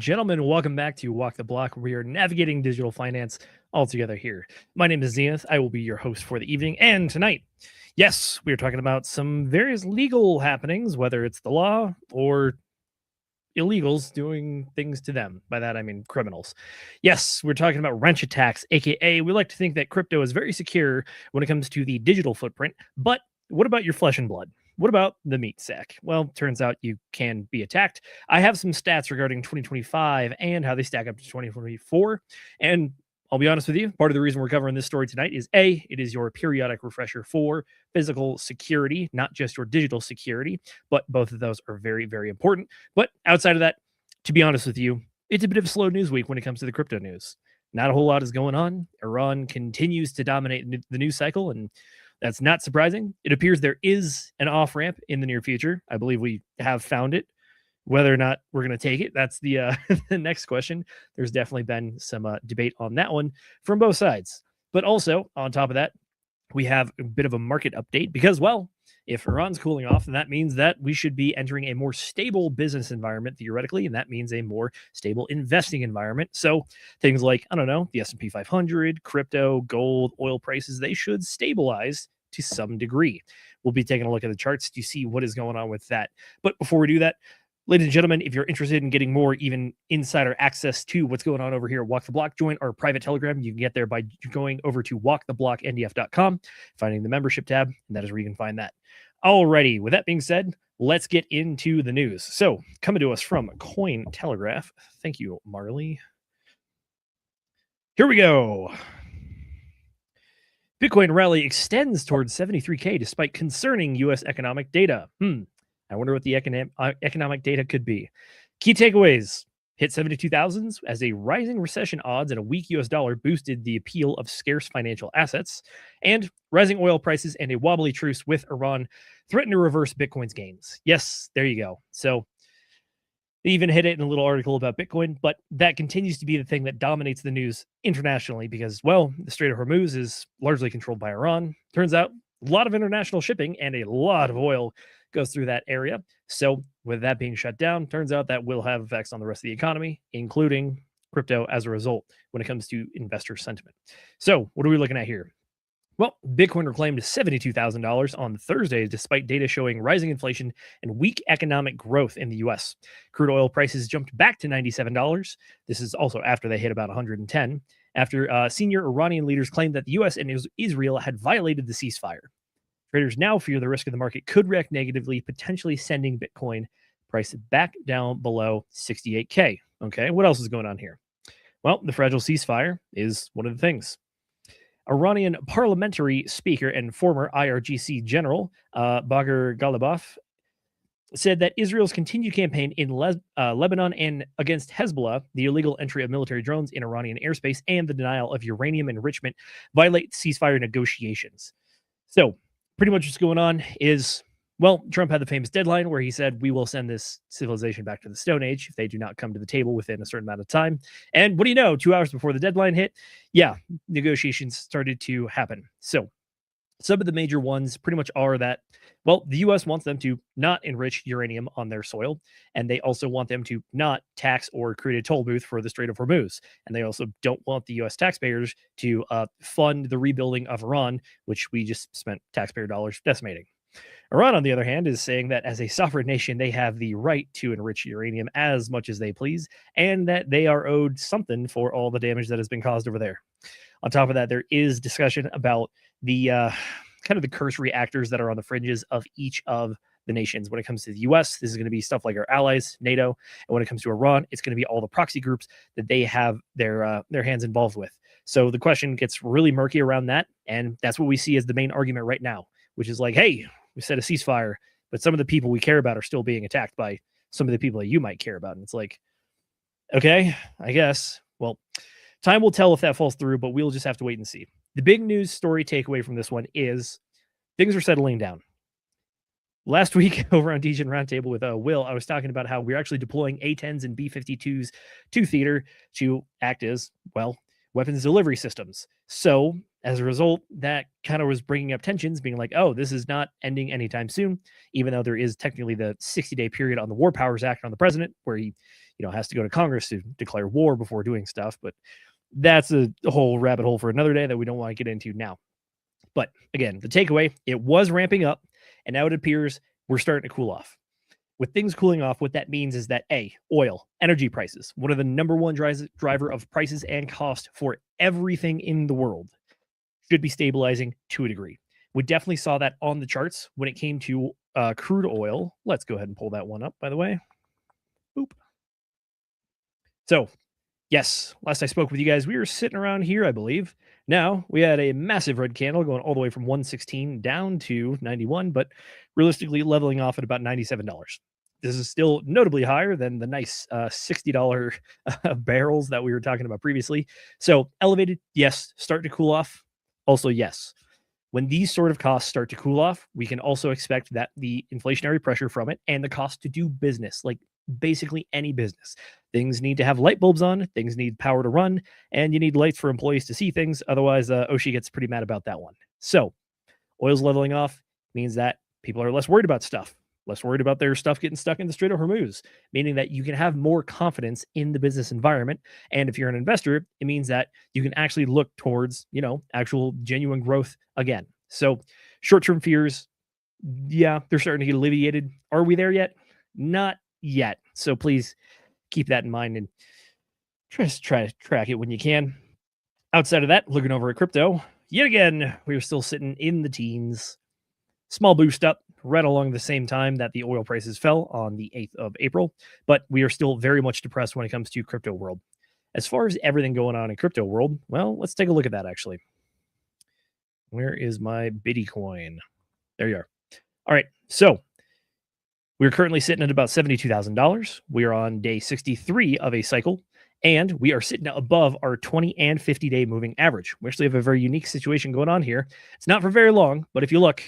gentlemen, welcome back to Walk the Block. We are navigating digital finance all together here. My name is Zenith. I will be your host for the evening. And tonight, yes, we are talking about some various legal happenings, whether it's the law or illegals doing things to them. By that, I mean criminals. Yes, we're talking about wrench attacks, aka we like to think that crypto is very secure when it comes to the digital footprint. But what about your flesh and blood? What about the meat sack? Well, turns out you can be attacked. I have some stats regarding 2025 and how they stack up to 2024. And I'll be honest with you, part of the reason we're covering this story tonight is A, it is your periodic refresher for physical security, not just your digital security, but both of those are very, very important. But outside of that, to be honest with you, it's a bit of a slow news week when it comes to the crypto news. Not a whole lot is going on. Iran continues to dominate the news cycle, and that's not surprising. It appears there is an off ramp in the near future. I believe we have found it. Whether or not we're going to take it, that's the the next question. There's definitely been some debate on that one from both sides. But also, on top of that, we have a bit of a market update because, well, if Iran's cooling off, then that means that we should be entering a more stable business environment theoretically, and that means a more stable investing environment. So things like, I don't know, the S&P 500, crypto, gold, oil prices, they should stabilize to some degree. We'll be taking a look at the charts to see what is going on with that. But before we do that, ladies and gentlemen, if you're interested in getting more even insider access to what's going on over here at Walk the Block, join our private Telegram. You can get there by going over to walktheblockndf.com, finding the membership tab, and that is where you can find that. Alrighty, with that being said, let's get into the news. So, coming to us from Cointelegraph. Thank you, Marley. Here we go. Bitcoin rally extends towards 73K despite concerning U.S. economic data. I wonder what the economic data could be. Key takeaways. Hit 72,000s as a rising recession odds and a weak US dollar boosted the appeal of scarce financial assets. And rising oil prices and a wobbly truce with Iran threaten to reverse Bitcoin's gains. Yes, there you go. So they even hit it in a little article about Bitcoin, but that continues to be the thing that dominates the news internationally because, well, the Strait of Hormuz is largely controlled by Iran. Turns out a lot of international shipping and a lot of oil goes through that area. So with that being shut down, turns out that will have effects on the rest of the economy, including crypto as a result when it comes to investor sentiment. So what are we looking at here? Well, Bitcoin reclaimed $72,000 on Thursday despite data showing rising inflation and weak economic growth in the US. Crude oil prices jumped back to $97. This is also after they hit about 110, after senior Iranian leaders claimed that the US and Israel had violated the ceasefire. Traders now fear the risk of the market could react negatively, potentially sending Bitcoin price back down below 68K. Okay, what else is going on here? Well, the fragile ceasefire is one of the things. Iranian parliamentary speaker and former IRGC general Baghir Ghalibaf said that Israel's continued campaign in Lebanon and against Hezbollah, the illegal entry of military drones in Iranian airspace, and the denial of uranium enrichment violate ceasefire negotiations. So, pretty much what's going on is, well, Trump had the famous deadline where he said, we will send this civilization back to the Stone Age if they do not come to the table within a certain amount of time. And what do you know? 2 hours before the deadline hit, negotiations started to happen. So some of the major ones pretty much are that, well, the U.S. wants them to not enrich uranium on their soil, and they also want them to not tax or create a toll booth for the Strait of Hormuz. And they also don't want the U.S. taxpayers to fund the rebuilding of Iran, which we just spent taxpayer dollars decimating. Iran, on the other hand, is saying that as a sovereign nation, they have the right to enrich uranium as much as they please, and that they are owed something for all the damage that has been caused over there. On top of that, there is discussion about the kind of the cursory actors that are on the fringes of each of the nations. When it comes to the US, this is going to be stuff like our allies, NATO, and when it comes to Iran, it's going to be all the proxy groups that they have their hands involved with. So the question gets really murky around that, and that's what we see as the main argument right now, which is like, hey, we set a ceasefire, but some of the people we care about are still being attacked by some of the people that you might care about. And it's like, okay, I guess. Well, time will tell if that falls through, but we'll just have to wait and see. The big news story takeaway from this one is things are settling down. Last week over on DJ Roundtable with Will, I was talking about how we're actually deploying A-10s and B-52s to theater to act as, well, weapons delivery systems. So as a result, that kind of was bringing up tensions, being like, oh, this is not ending anytime soon, even though there is technically the 60-day period on the War Powers Act on the president where he has to go to Congress to declare war before doing stuff. But that's a whole rabbit hole for another day that we don't want to get into now. But again, the takeaway, it was ramping up, and now it appears we're starting to cool off. With things cooling off, what that means is that oil, energy prices, one of the number one driver of prices and cost for everything in the world, should be stabilizing to a degree. We definitely saw that on the charts when it came to crude oil. Let's go ahead and pull that one up, by the way. Boop. So, yes, last I spoke with you guys, we were sitting around here, I believe. Now, we had a massive red candle going all the way from 116 down to 91, but realistically leveling off at about $97. This is still notably higher than the nice $60 barrels that we were talking about previously. So elevated, yes. Start to cool off, also yes. When these sort of costs start to cool off, we can also expect that the inflationary pressure from it and the cost to do business, like basically any business. Things need to have light bulbs on, things need power to run, and you need lights for employees to see things. Otherwise, Oshi gets pretty mad about that one. So oil's leveling off means that people are less worried about stuff, less worried about their stuff getting stuck in the Strait of Hormuz, meaning that you can have more confidence in the business environment. And if you're an investor, it means that you can actually look towards, actual genuine growth again. So short-term fears, yeah, they're starting to get alleviated. Are we there yet? Not yet. So please keep that in mind and try to track it when you can. Outside of that, looking over at crypto, yet again, we were still sitting in the teens. Small boost up right along the same time that the oil prices fell on the 8th of April, but we are still very much depressed when it comes to crypto world. As far as everything going on in crypto world, well, let's take a look at that actually. Where is my Bitcoin? There you are. All right, so we're currently sitting at about $72,000. We are on day 63 of a cycle, and we are sitting above our 20 and 50-day moving average. We actually have a very unique situation going on here. It's not for very long, but if you look,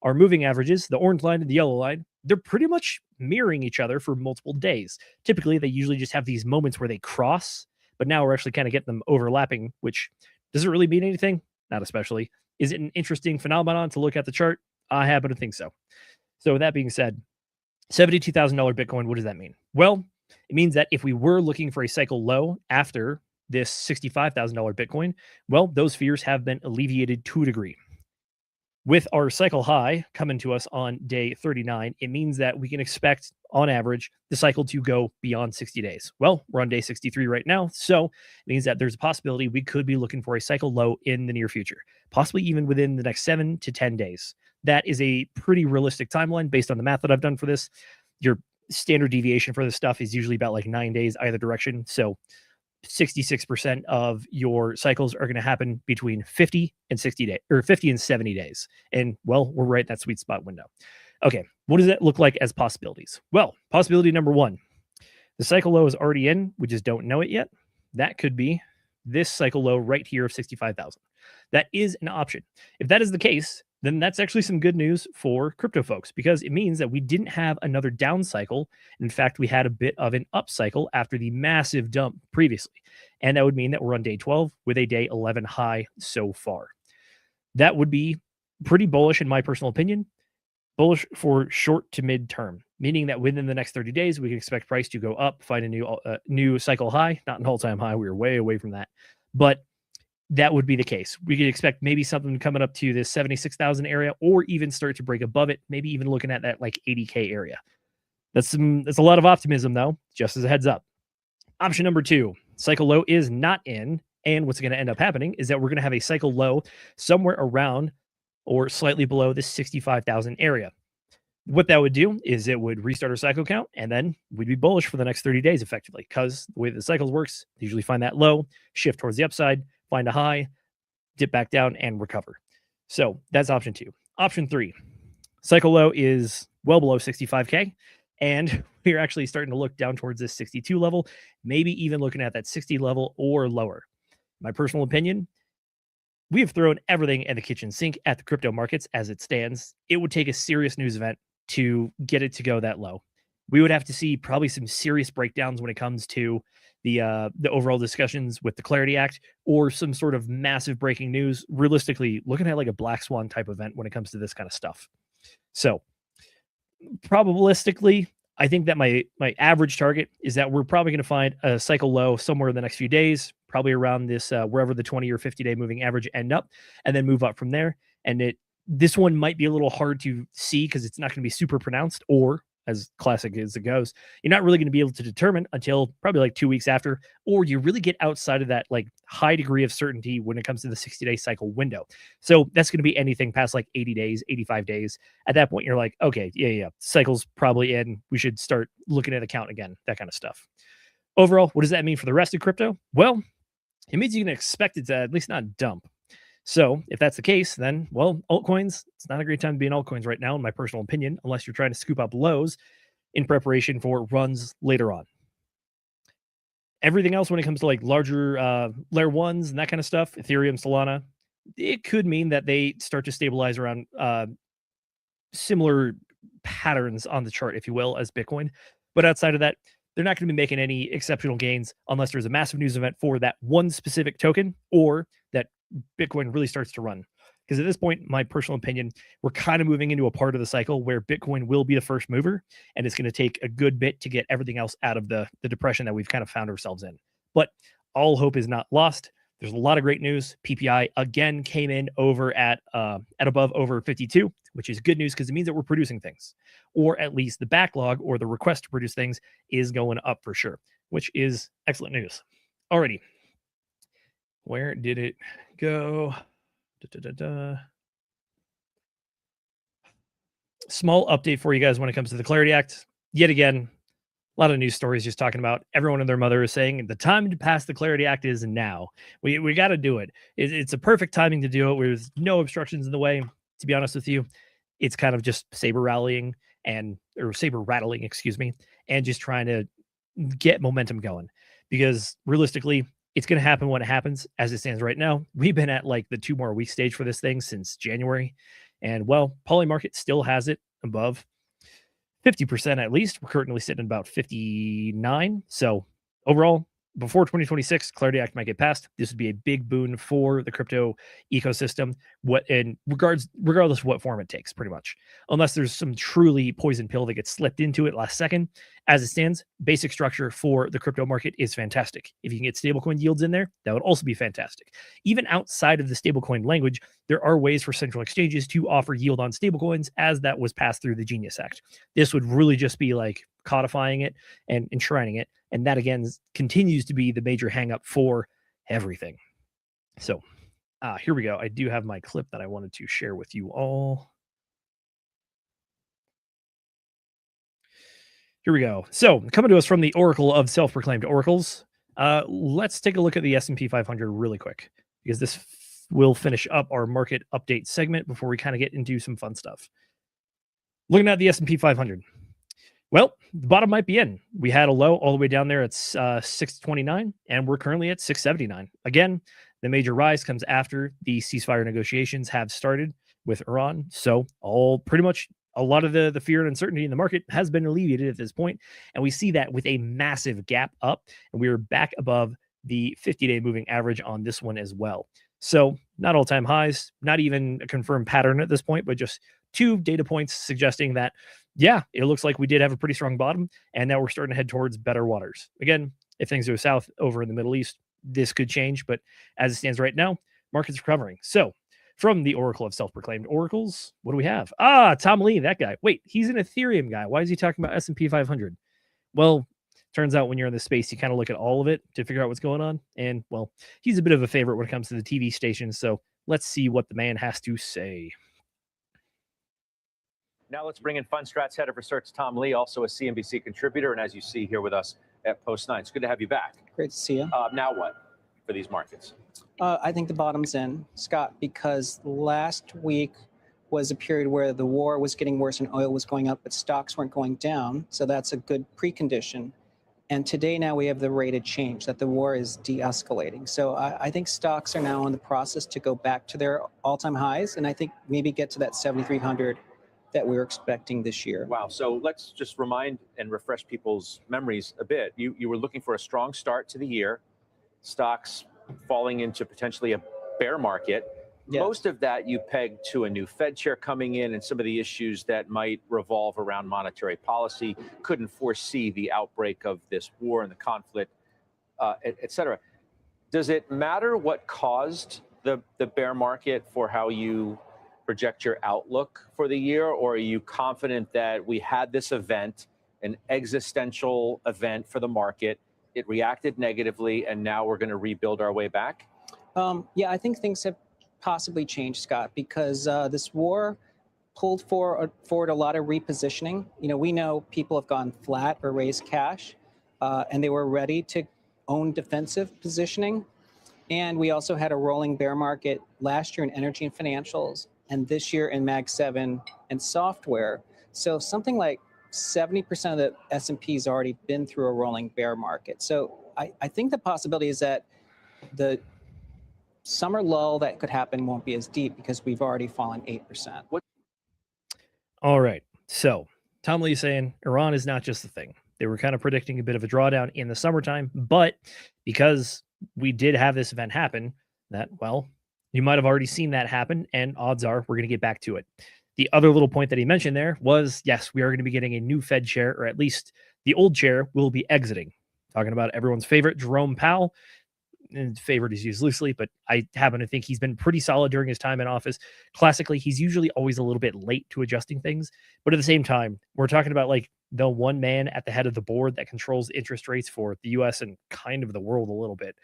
our moving averages, the orange line and the yellow line, they're pretty much mirroring each other for multiple days. Typically, they usually just have these moments where they cross, but now we're actually kind of getting them overlapping, which doesn't really mean anything, not especially. Is it an interesting phenomenon to look at the chart? I happen to think so. So with that being said, $72,000 Bitcoin, what does that mean? Well, it means that if we were looking for a cycle low after this $65,000 Bitcoin, well, those fears have been alleviated to a degree. With our cycle high coming to us on day 39, it means that we can expect, on average, the cycle to go beyond 60 days. Well, we're on day 63 right now, so it means that there's a possibility we could be looking for a cycle low in the near future, possibly even within the next 7 to 10 days. That is a pretty realistic timeline based on the math that I've done for this. Your standard deviation for this stuff is usually about like 9 days either direction, so 66% of your cycles are going to happen between 50 and 60 days or 50 and 70 days. And well, we're right in that sweet spot window. Okay. What does that look like as possibilities? Well, possibility number one, the cycle low is already in. We just don't know it yet. That could be this cycle low right here of 65,000. That is an option. If that is the case, then that's actually some good news for crypto folks because it means that we didn't have another down cycle. In fact, we had a bit of an up cycle after the massive dump previously. And that would mean that we're on day 12 with a day 11 high so far. That would be pretty bullish in my personal opinion. Bullish for short to mid term, meaning that within the next 30 days, we can expect price to go up, find a new cycle high, not an all-time high. We were way away from that. But that would be the case. We could expect maybe something coming up to this 76,000 area or even start to break above it, maybe even looking at that like 80K area. That's a lot of optimism though, just as a heads up. Option number two, cycle low is not in. And what's going to end up happening is that we're going to have a cycle low somewhere around or slightly below the 65,000 area. What that would do is it would restart our cycle count, and then we'd be bullish for the next 30 days effectively because the way the cycles works, they usually find that low, shift towards the upside, find a high, dip back down, and recover. So that's option two. Option three, cycle low is well below 65K, and we're actually starting to look down towards this 62 level, maybe even looking at that 60 level or lower. My personal opinion, we have thrown everything in the kitchen sink at the crypto markets as it stands. It would take a serious news event to get it to go that low. We would have to see probably some serious breakdowns when it comes to the overall discussions with the Clarity Act or some sort of massive breaking news, realistically looking at like a black swan type event when it comes to this kind of stuff. So probabilistically, I think that my average target is that we're probably going to find a cycle low somewhere in the next few days, probably around this wherever the 20 or 50-day moving average end up, and then move up from there. And this one might be a little hard to see because it's not going to be super pronounced, or as classic as it goes, you're not really going to be able to determine until probably like 2 weeks after, or you really get outside of that like high degree of certainty when it comes to the 60-day cycle window. So that's going to be anything past like 80 days, 85 days. At that point, you're like, okay, yeah, cycle's probably in. We should start looking at the count again, that kind of stuff. Overall, what does that mean for the rest of crypto? Well, it means you can expect it to at least not dump. So if that's the case, then, well, altcoins, it's not a great time to be in altcoins right now, in my personal opinion, unless you're trying to scoop up lows in preparation for runs later on. Everything else when it comes to like larger layer ones and that kind of stuff, Ethereum, Solana, it could mean that they start to stabilize around similar patterns on the chart, if you will, as Bitcoin. But outside of that, they're not going to be making any exceptional gains unless there's a massive news event for that one specific token, or that Bitcoin really starts to run. Because at this point, my personal opinion, we're kind of moving into a part of the cycle where Bitcoin will be the first mover, and it's going to take a good bit to get everything else out of the depression that we've kind of found ourselves in. But all hope is not lost. There's a lot of great news. PPI again came in over at above over 52, which is good news because it means that we're producing things, or at least the backlog or the request to produce things is going up for sure, which is excellent news. Alrighty, where did it go? Small update for you guys when it comes to the Clarity Act. Yet again, a lot of news stories just talking about everyone and their mother is saying the time to pass the Clarity Act is now. We got to do it. It's a perfect timing to do it. There's no obstructions in the way. To be honest with you, it's kind of just saber rattling, and just trying to get momentum going. Because realistically, it's going to happen when it happens. As it stands right now, we've been at like the 2 more week stage for this thing since January. And well, Poly Market still has it above 50% at least. We're currently sitting at about 59. So overall, before 2026, Clarity Act might get passed. This would be a big boon for the crypto ecosystem, regardless of what form it takes, pretty much. Unless there's some truly poison pill that gets slipped into it last second. As it stands, basic structure for the crypto market is fantastic. If you can get stablecoin yields in there, that would also be fantastic. Even outside of the stablecoin language, there are ways for central exchanges to offer yield on stablecoins, as that was passed through the Genius Act. This would really just be like codifying it and enshrining it. And that, again, continues to be the major hangup for everything. So here we go. I do have my clip that I wanted to share with you all. Here we go. So coming to us from the Oracle of self-proclaimed oracles, let's take a look at the S&P 500 really quick, because this will finish up our market update segment before we kind of get into some fun stuff. Looking at the S&P 500. Well, the bottom might be in. We had a low all the way down there at 629, and we're currently at 679. Again, the major rise comes after the ceasefire negotiations have started with Iran. So pretty much a lot of the fear and uncertainty in the market has been alleviated at this point. And we see that with a massive gap up, and we are back above the 50-day moving average on this one as well. So not all-time highs, not even a confirmed pattern at this point, but just 2 data points suggesting that, yeah, it looks like we did have a pretty strong bottom, and now we're starting to head towards better waters. Again, if things go south over in the Middle East, this could change, but as it stands right now, market's recovering. So from the Oracle of self-proclaimed oracles, what do we have? Tom Lee, that guy. Wait, he's an Ethereum guy. Why is he talking about S&P 500? Well, turns out when you're in this space, you kind of look at all of it to figure out what's going on. And, well, he's a bit of a favorite when it comes to the TV stations. So let's see what the man has to say. Now let's bring in FundStrat's head of research, Tom Lee, also a CNBC contributor, and as you see here with us at Post 9. It's good to have you back. Great to see you. Now what for these markets? I think the bottom's in, Scott, because last week was a period where the war was getting worse and oil was going up, but stocks weren't going down. So that's a good precondition. And today now we have the rate of change, that the war is de-escalating. So I think stocks are now in the process to go back to their all-time highs, and I think maybe get to that 7,300 that we were expecting this year. Wow. So let's just remind and refresh people's memories a bit. You were looking for a strong start to the year, stocks falling into potentially a bear market. Yeah. Most of that you peg to a new Fed chair coming in and some of the issues that might revolve around monetary policy. Couldn't foresee the outbreak of this war and the conflict, et cetera. Does it matter what caused the bear market for how you project your outlook for the year? Or are you confident that we had this event, an existential event for the market, it reacted negatively, and now we're going to rebuild our way back? Yeah, I think things have possibly changed, Scott, because this war pulled forward a lot of repositioning. We know people have gone flat or raised cash, and they were ready to own defensive positioning. And we also had a rolling bear market last year in energy and financials, and this year in Mag 7 and software. So something like 70% of the S&P has already been through a rolling bear market. So I think the possibility is that the summer lull that could happen won't be as deep because we've already fallen 8%. All right. So Tom Lee is saying Iran is not just the thing. They were kind of predicting a bit of a drawdown in the summertime, but because we did have this event happen, that, well, you might have already seen that happen, and odds are we're going to get back to it. The other little point that he mentioned there was, yes, we are going to be getting a new Fed chair, or at least the old chair will be exiting. Talking about everyone's favorite, Jerome Powell. And favorite is used loosely, but I happen to think he's been pretty solid during his time in office. Classically, he's usually always a little bit late to adjusting things, but at the same time, we're talking about like the one man at the head of the board that controls interest rates for the US and kind of the world a little bit.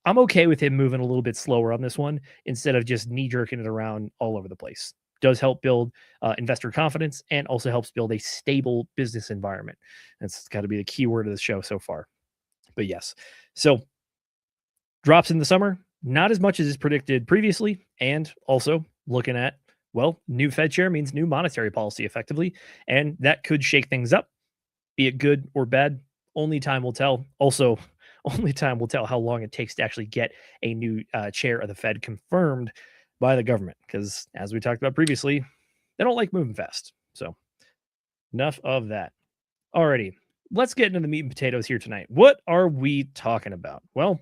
I'm okay with him moving a little bit slower on this one instead of just knee-jerking it around all over the place. Does help build investor confidence and also helps build a stable business environment. That's got to be the key word of the show so far. But yes, so drops in the summer, not as much as is predicted previously. And also looking at, well, new Fed chair means new monetary policy effectively. And that could shake things up, be it good or bad. Only time will tell. Also, only time will tell how long it takes to actually get a new chair of the Fed confirmed by the government. Because as we talked about previously, they don't like moving fast. So enough of that. Alrighty, let's get into the meat and potatoes here tonight. What are we talking about? Well,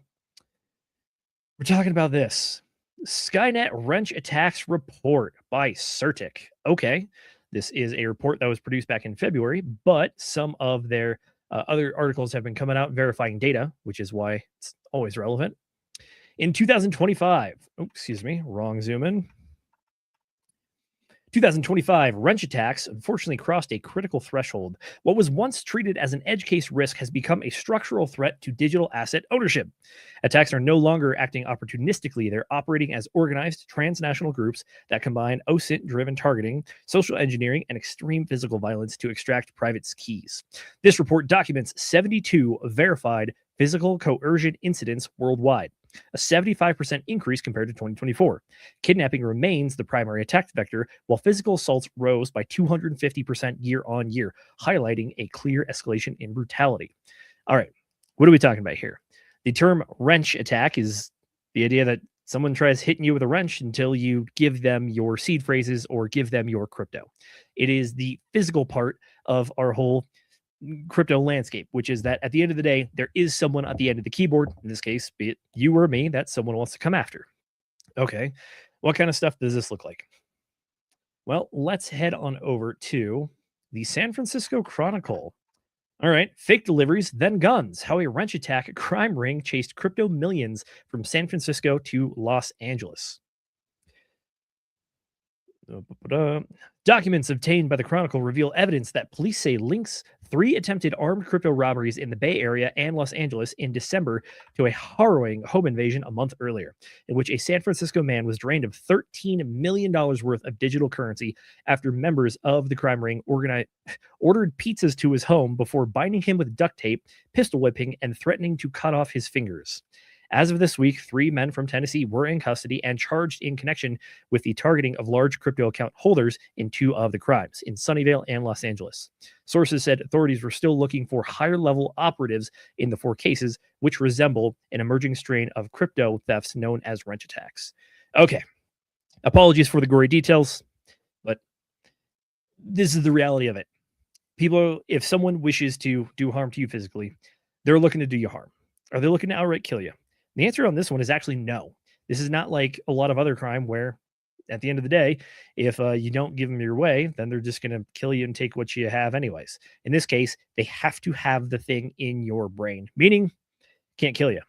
we're talking about this Skynet wrench attacks report by Certic. Okay, this is a report that was produced back in February, but some of their other articles have been coming out verifying data, which is why it's always relevant. In 2025, excuse me, wrong zoom in. 2025, wrench attacks unfortunately crossed a critical threshold. What was once treated as an edge case risk has become a structural threat to digital asset ownership. Attacks are no longer acting opportunistically. They're operating as organized transnational groups that combine OSINT-driven targeting, social engineering, and extreme physical violence to extract private keys. This report documents 72 verified physical coercion incidents worldwide, a 75% increase compared to 2024. Kidnapping remains the primary attack vector, while physical assaults rose by 250% year on year, highlighting a clear escalation in brutality. All right, what are we talking about here? The term wrench attack is the idea that someone tries hitting you with a wrench until you give them your seed phrases or give them your crypto. It is the physical part of our whole crypto landscape, which is that at the end of the day, there is someone at the end of the keyboard, in this case, be it you or me, that someone wants to come after. Okay, what kind of stuff does this look like? Well, let's head on over to the San Francisco Chronicle. All right, fake deliveries, then guns. How a wrench attack crime ring chased crypto millions from San Francisco to Los Angeles. Documents obtained by the Chronicle reveal evidence that police say links 3 attempted armed crypto robberies in the Bay Area and Los Angeles in December to a harrowing home invasion a month earlier, in which a San Francisco man was drained of $13 million worth of digital currency after members of the crime ring ordered pizzas to his home before binding him with duct tape, pistol whipping, and threatening to cut off his fingers. As of this week, 3 men from Tennessee were in custody and charged in connection with the targeting of large crypto account holders in 2 of the crimes, in Sunnyvale and Los Angeles. Sources said authorities were still looking for higher-level operatives in the 4 cases, which resemble an emerging strain of crypto thefts known as wrench attacks. Okay, apologies for the gory details, but this is the reality of it. People, if someone wishes to do harm to you physically, they're looking to do you harm. Are they looking to outright kill you? The answer on this one is actually no. This is not like a lot of other crime where at the end of the day, if you don't give them your way, then they're just going to kill you and take what you have anyways. In this case, they have to have the thing in your brain, meaning can't kill you.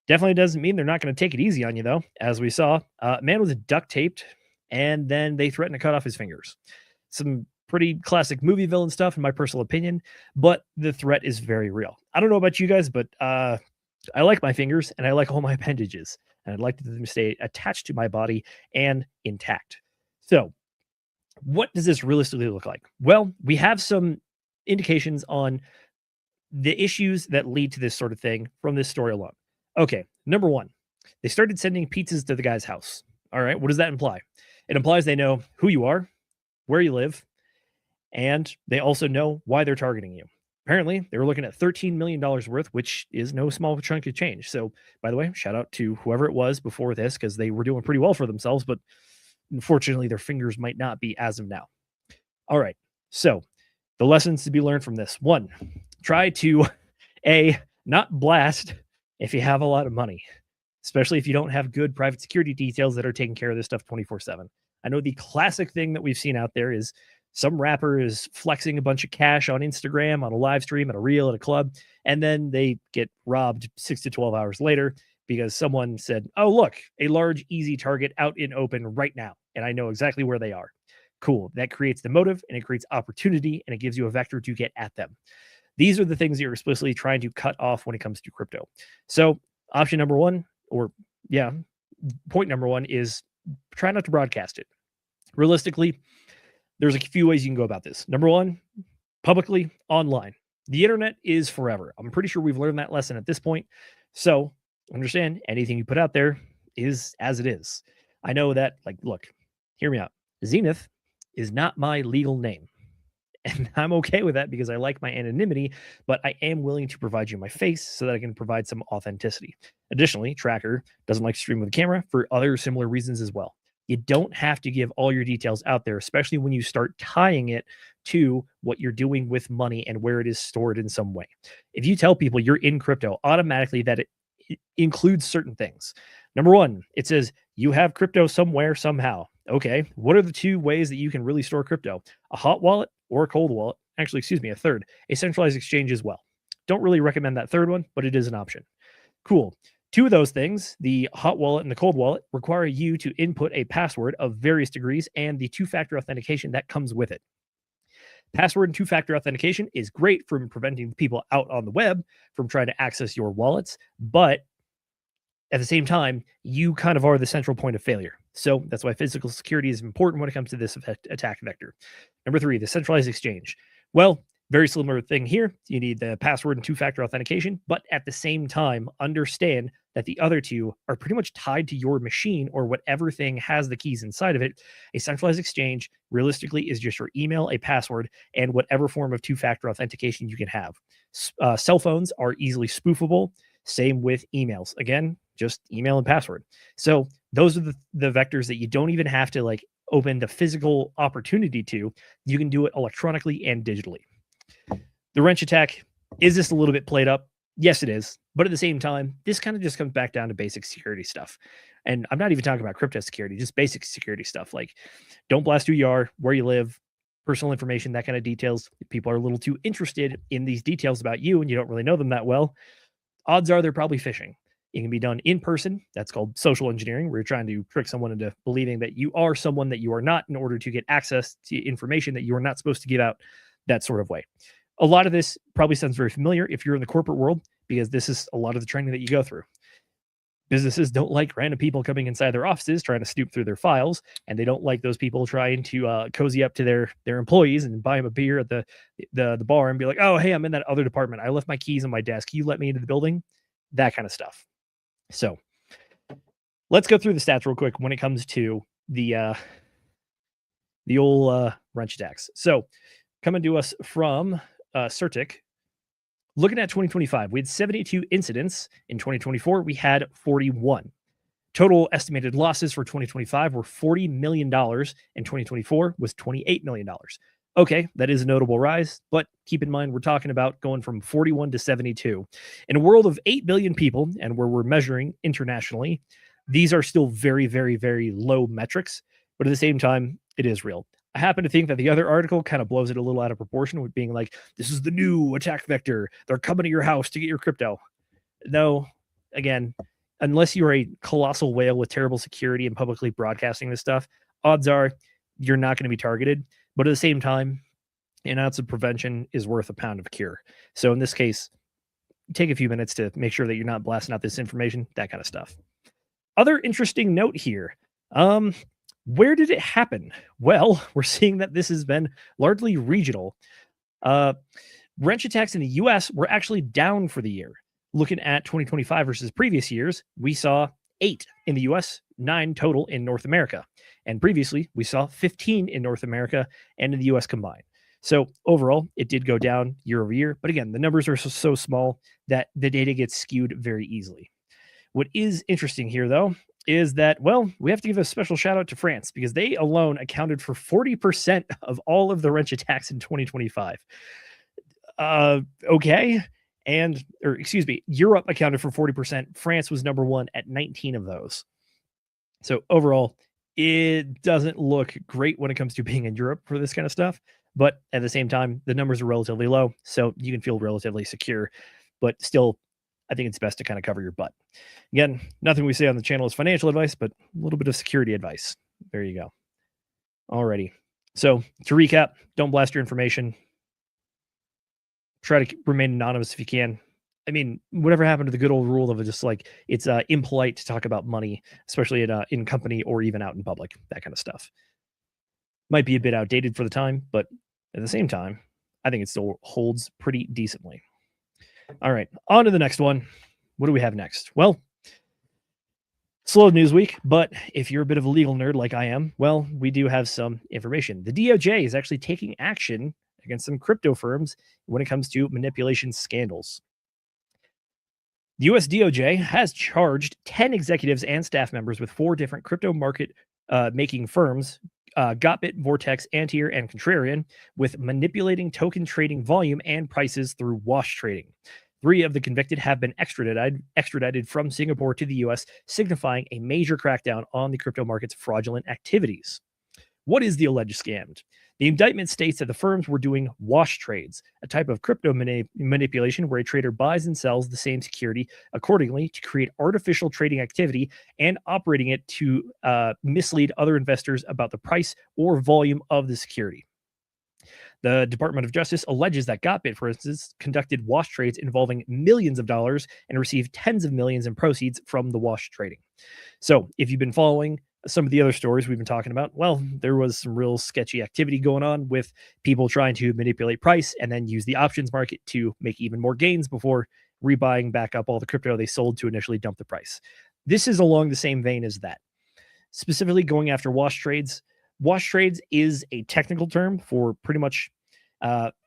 Definitely doesn't mean they're not going to take it easy on you, though. As we saw, man was duct taped, and then they threatened to cut off his fingers. Some pretty classic movie villain stuff, in my personal opinion, but the threat is very real. I don't know about you guys, but I like my fingers, and I like all my appendages, and I'd like them to stay attached to my body and intact. So, what does this realistically look like? Well, we have some indications on the issues that lead to this sort of thing from this story alone. Okay, number one, they started sending pizzas to the guy's house. All right, what does that imply? It implies they know who you are, where you live, and they also know why they're targeting you. Apparently, they were looking at $13 million worth, which is no small chunk of change. So, by the way, shout out to whoever it was before this, because they were doing pretty well for themselves, but unfortunately, their fingers might not be as of now. All right, so the lessons to be learned from this. One, try to, not blast if you have a lot of money, especially if you don't have good private security details that are taking care of this stuff 24/7. I know the classic thing that we've seen out there is some rapper is flexing a bunch of cash on Instagram, on a live stream, at a reel, at a club, and then they get robbed 6 to 12 hours later because someone said, oh, look, a large, easy target out in open right now, and I know exactly where they are. Cool. That creates the motive, and it creates opportunity, and it gives you a vector to get at them. These are the things that you're explicitly trying to cut off when it comes to crypto. So option number one, point number one is try not to broadcast it. Realistically, there's a few ways you can go about this. Number one, publicly, online. The internet is forever. I'm pretty sure we've learned that lesson at this point. So understand anything you put out there is as it is. I know that, look, hear me out. Zenith is not my legal name. And I'm okay with that because I like my anonymity, but I am willing to provide you my face so that I can provide some authenticity. Additionally, Tracker doesn't like to stream with a camera for other similar reasons as well. You don't have to give all your details out there, especially when you start tying it to what you're doing with money and where it is stored in some way. If you tell people you're in crypto, automatically that it includes certain things. Number one, it says you have crypto somewhere, somehow. Okay, what are the two ways that you can really store crypto? A hot wallet or a cold wallet? Actually, a third, a centralized exchange as well. Don't really recommend that third one, but it is an option. Cool. Two of those things, the hot wallet and the cold wallet, require you to input a password of various degrees and the two-factor authentication that comes with it. Password and two-factor authentication is great for preventing people out on the web from trying to access your wallets, but at the same time, you kind of are the central point of failure. So that's why physical security is important when it comes to this attack vector. Number three, the centralized exchange. Well, very similar thing here. You need the password and two-factor authentication, but at the same time, understand that the other two are pretty much tied to your machine or whatever thing has the keys inside of it. A centralized exchange realistically is just your email, a password, and whatever form of two-factor authentication you can have. Cell phones are easily spoofable. Same with emails. Again, just email and password. So those are the vectors that you don't even have to open the physical opportunity to. You can do it electronically and digitally. The wrench attack, is this a little bit played up? Yes, it is. But at the same time, this kind of just comes back down to basic security stuff. And I'm not even talking about crypto security, just basic security stuff. Like, don't blast who you are, where you live, personal information, that kind of details. If people are a little too interested in these details about you and you don't really know them that well, odds are they're probably phishing. It can be done in person. That's called social engineering, where you're trying to trick someone into believing that you are someone that you are not in order to get access to information that you are not supposed to give out, that sort of way. A lot of this probably sounds very familiar if you're in the corporate world, because this is a lot of the training that you go through. Businesses don't like random people coming inside their offices trying to snoop through their files, and they don't like those people trying to cozy up to their employees and buy them a beer at the bar and be like, oh, hey, I'm in that other department. I left my keys on my desk. Can you let me into the building? That kind of stuff. So let's go through the stats real quick when it comes to the old wrench attacks. So coming to us from Certic, looking at 2025, we had 72 incidents. In 2024, we had 41. Total estimated losses for 2025 were $40 million. In 2024 was $28 million. Okay, that is a notable rise, but keep in mind, we're talking about going from 41 to 72. In a world of 8 billion people, and where we're measuring internationally, These are still very, very, very low metrics, but at the same time, it is real. I happen to think that the other article kind of blows it a little out of proportion with being like, this is the new attack vector. They're coming to your house to get your crypto. No, again, unless you're a colossal whale with terrible security and publicly broadcasting this stuff, odds are you're not going to be targeted. But at the same time, an ounce of prevention is worth a pound of cure. So in this case, take a few minutes to make sure that you're not blasting out this information, that kind of stuff. Other interesting note here. Where did it happen? Well, we're seeing that this has been largely regional. Wrench attacks in the US were actually down for the year. Looking at 2025 versus previous years, we saw 8 in the US, 9 total in North America. And previously, we saw 15 in North America and in the US combined. So overall, it did go down year over year. But again, the numbers are so small that the data gets skewed very easily. What is interesting here, though, is that, well, we have to give a special shout out to France because they alone accounted for 40% of all of the wrench attacks in 2025. Okay. Europe accounted for 40%. France was number 1 at 19 of those. So overall, it doesn't look great when it comes to being in Europe for this kind of stuff. But at the same time, the numbers are relatively low, so you can feel relatively secure. But still, I think it's best to kind of cover your butt. Again, nothing we say on the channel is financial advice, but a little bit of security advice. There you go. Alrighty. So to recap, don't blast your information. Try to remain anonymous if you can. I mean, whatever happened to the good old rule of just like it's impolite to talk about money, especially in company or even out in public, that kind of stuff. Might be a bit outdated for the time, but at the same time, I think it still holds pretty decently. All right, on to the next one. What do we have next? Well, slow news week, but if you're a bit of a legal nerd like I am, well, we do have some information. The DOJ is actually taking action against some crypto firms when it comes to manipulation scandals. The US DOJ has charged 10 executives and staff members with 4 different crypto market making firms, Gotbit, Vortex, Antier, and Contrarian, with manipulating token trading volume and prices through wash trading. 3 of the convicted have been extradited from Singapore to the US, signifying a major crackdown on the crypto market's fraudulent activities. What is the alleged scam? The indictment states that the firms were doing wash trades, a type of crypto manipulation where a trader buys and sells the same security accordingly to create artificial trading activity and operating it to mislead other investors about the price or volume of the security. The Department of Justice alleges that Gotbit, for instance, conducted wash trades involving millions of dollars and received tens of millions in proceeds from the wash trading. So if you've been following some of the other stories we've been talking about, well, there was some real sketchy activity going on with people trying to manipulate price and then use the options market to make even more gains before rebuying back up all the crypto they sold to initially dump the price. This is along the same vein as that. Specifically going after wash trades. Wash trades is a technical term for pretty much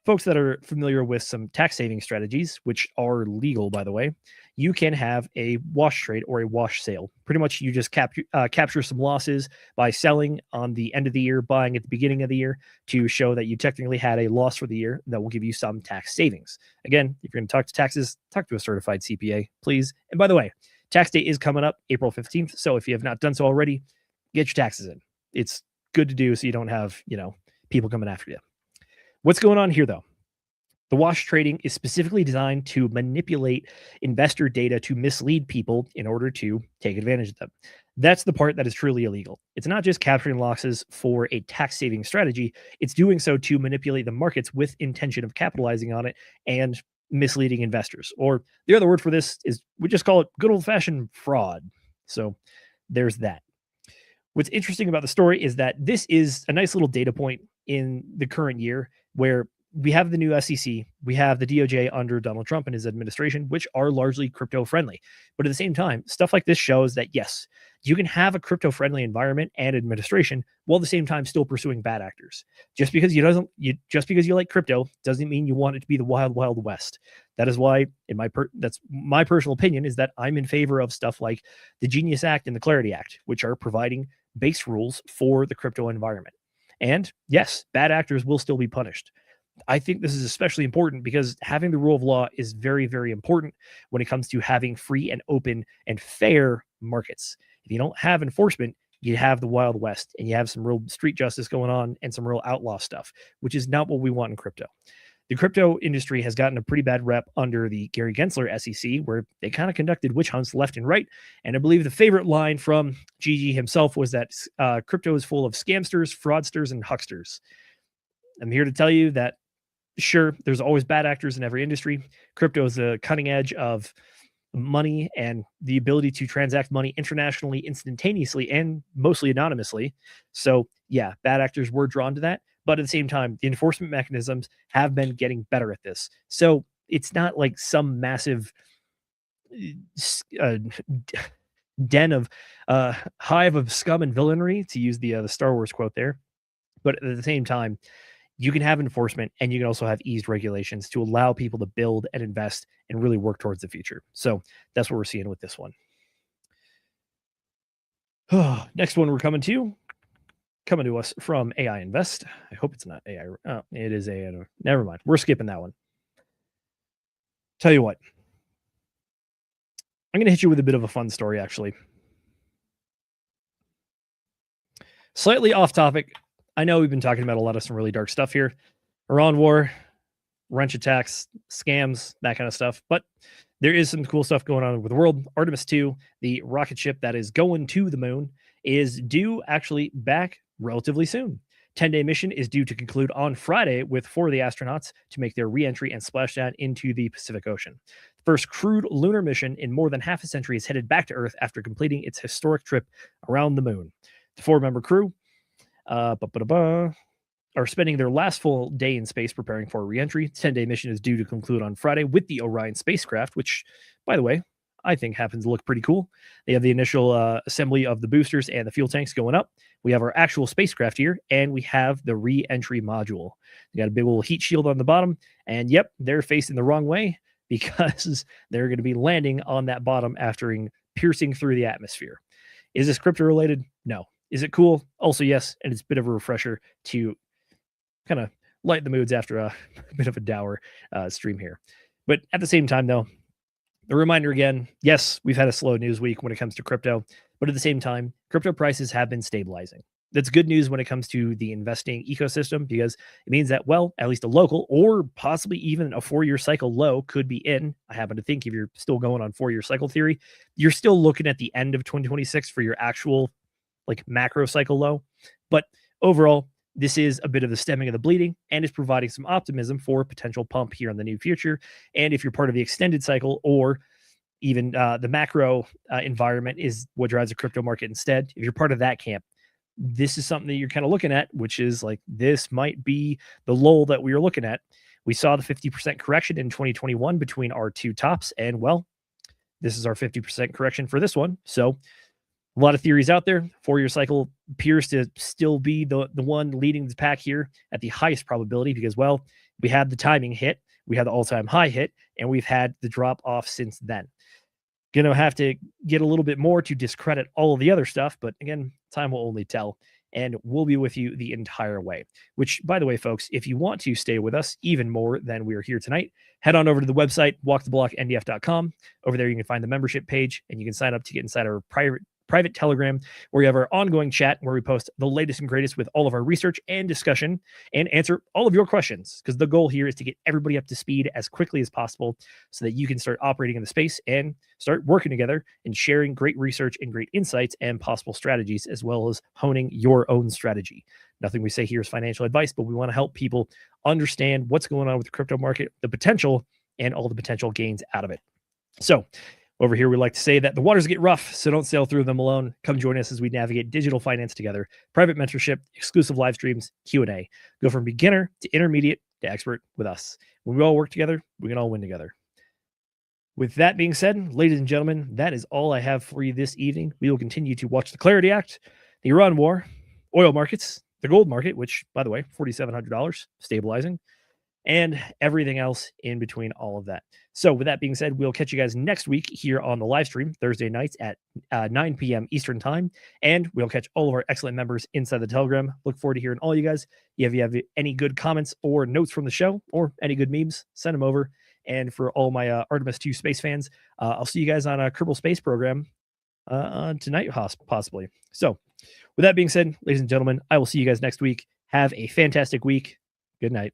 folks that are familiar with some tax saving strategies, which are legal, by the way. You can have a wash trade or a wash sale. Pretty much you just capture some losses by selling on the end of the year, buying at the beginning of the year to show that you technically had a loss for the year that will give you some tax savings. Again, if you're going to talk to taxes, talk to a certified CPA, please. And by the way, tax day is coming up April 15th. So if you have not done so already, get your taxes in. It's good to do so you don't have, people coming after you. What's going on here, though? The wash trading is specifically designed to manipulate investor data to mislead people in order to take advantage of them. That's the part that is truly illegal. It's not just capturing losses for a tax-saving strategy. It's doing so to manipulate the markets with intention of capitalizing on it and misleading investors. Or the other word for this is we just call it good old-fashioned fraud. So there's that. What's interesting about the story is that this is a nice little data point in the current year where we have the new SEC, we have the DOJ under Donald Trump and his administration, which are largely crypto friendly. But at the same time, stuff like this shows that, yes, you can have a crypto friendly environment and administration while at the same time still pursuing bad actors. Just because you like crypto doesn't mean you want it to be the wild, wild west. That is why, that's my personal opinion, is that I'm in favor of stuff like the Genius Act and the Clarity Act, which are providing base rules for the crypto environment. And yes, bad actors will still be punished. I think this is especially important because having the rule of law is very, very important when it comes to having free and open and fair markets. If you don't have enforcement, you have the Wild West, and you have some real street justice going on and some real outlaw stuff, which is not what we want in crypto. The crypto industry has gotten a pretty bad rep under the Gary Gensler SEC, where they kind of conducted witch hunts left and right. And I believe the favorite line from Gigi himself was that crypto is full of scamsters, fraudsters, and hucksters. I'm here to tell you that, sure, there's always bad actors in every industry. Crypto is the cutting edge of money and the ability to transact money internationally, instantaneously, and mostly anonymously. So, yeah, bad actors were drawn to that. But at the same time, the enforcement mechanisms have been getting better at this. So it's not like some massive den of hive of scum and villainy, to use the Star Wars quote there. But at the same time, you can have enforcement and you can also have eased regulations to allow people to build and invest and really work towards the future. So that's what we're seeing with this one. Next one we're coming to us from AI Invest. I hope it's not AI. Oh, it is AI. Never mind. We're skipping that one. Tell you what, I'm going to hit you with a bit of a fun story, actually. Slightly off topic. I know we've been talking about a lot of some really dark stuff here. Iran war, wrench attacks, scams, that kind of stuff. But there is some cool stuff going on with the world. Artemis 2, the rocket ship that is going to the moon, is due actually back relatively soon. 10-day mission is due to conclude on Friday with 4 of the astronauts to make their re-entry and splashdown into the Pacific Ocean. The first crewed lunar mission in more than half a century is headed back to Earth after completing its historic trip around the moon. The 4-member crew are spending their last full day in space preparing for a re-entry. 10-day mission is due to conclude on Friday with the Orion spacecraft, which, by the way, I think happens to look pretty cool. They have the initial assembly of the boosters and the fuel tanks going up. We have our actual spacecraft here, and we have the re-entry module. They got a big little heat shield on the bottom, and yep, they're facing the wrong way because they're going to be landing on that bottom after piercing through the atmosphere. Is this crypto related? No. Is it cool? Also, yes, and it's a bit of a refresher to kind of light the moods after a bit of a dour stream here. But at the same time, though, the reminder again, yes, we've had a slow news week when it comes to crypto, but at the same time, crypto prices have been stabilizing. That's good news when it comes to the investing ecosystem because it means that, well, at least a local or possibly even a 4-year cycle low could be in. I happen to think if you're still going on 4-year cycle theory, you're still looking at the end of 2026 for your actual like macro cycle low. But overall, this is a bit of the stemming of the bleeding and is providing some optimism for a potential pump here in the near future. And if you're part of the extended cycle or even the macro environment is what drives the crypto market instead, if you're part of that camp, this is something that you're kind of looking at, which is like this might be the lull that we are looking at. We saw the 50% correction in 2021 between our two tops, and well, this is our 50% correction for this one. So a lot of theories out there. 4-year cycle appears to still be the one leading the pack here at the highest probability because, well, we had the timing hit, we had the all-time high hit, and we've had the drop off since then. Going to have to get a little bit more to discredit all of the other stuff, but again, time will only tell, and we'll be with you the entire way. Which, by the way, folks, if you want to stay with us even more than we are here tonight, head on over to the website, walktheblockndf.com. Over there, you can find the membership page, and you can sign up to get inside our private Telegram, where we have our ongoing chat where we post the latest and greatest with all of our research and discussion and answer all of your questions, because the goal here is to get everybody up to speed as quickly as possible so that you can start operating in the space and start working together and sharing great research and great insights and possible strategies, as well as honing your own strategy. Nothing we say here is financial advice, but we want to help people understand what's going on with the crypto market, the potential, and all the potential gains out of it. So over here, we like to say that the waters get rough, so don't sail through them alone. Come join us as we navigate digital finance together. Private mentorship, exclusive live streams, Q&A. Go from beginner to intermediate to expert with us. When we all work together, we can all win together. With that being said, ladies and gentlemen, that is all I have for you this evening. We will continue to watch the Clarity Act, the Iran war, oil markets, the gold market, which, by the way, $4,700, stabilizing, and everything else in between all of that. So with that being said, we'll catch you guys next week here on the live stream, Thursday nights at 9 p.m. Eastern time. And we'll catch all of our excellent members inside the Telegram. Look forward to hearing all you guys. If you have any good comments or notes from the show or any good memes, send them over. And for all my Artemis 2 space fans, I'll see you guys on a Kerbal Space program tonight, possibly. So, with that being said, ladies and gentlemen, I will see you guys next week. Have a fantastic week. Good night.